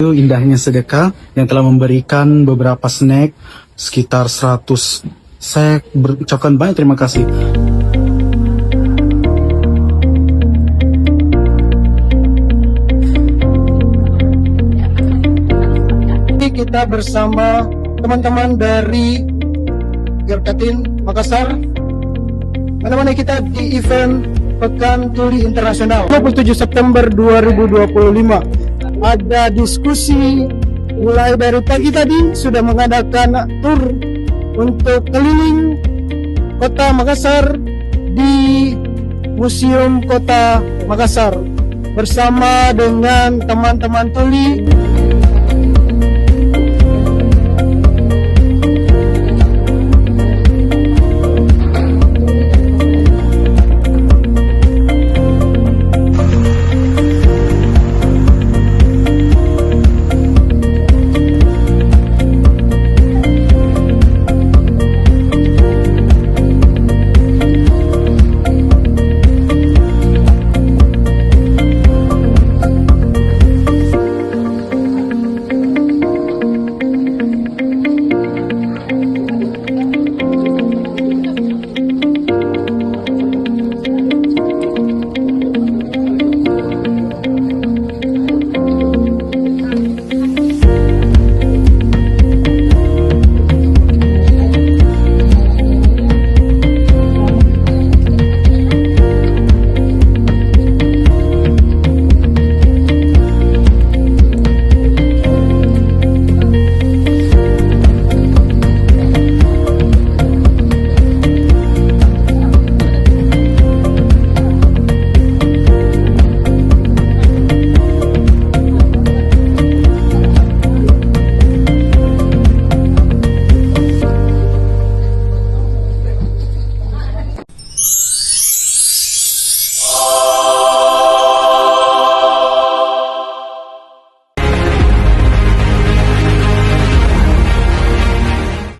Itu indahnya sedekah yang telah memberikan beberapa snack sekitar 100. Saya berucapkan banyak terima kasih. Kita bersama teman-teman dari Gerkatin Makassar menemani kita di event Pekan Tuli Internasional 27 September 2025. Ada diskusi mulai dari pagi tadi sudah mengadakan tur untuk keliling Kota Makassar di Museum Kota Makassar bersama dengan teman-teman tuli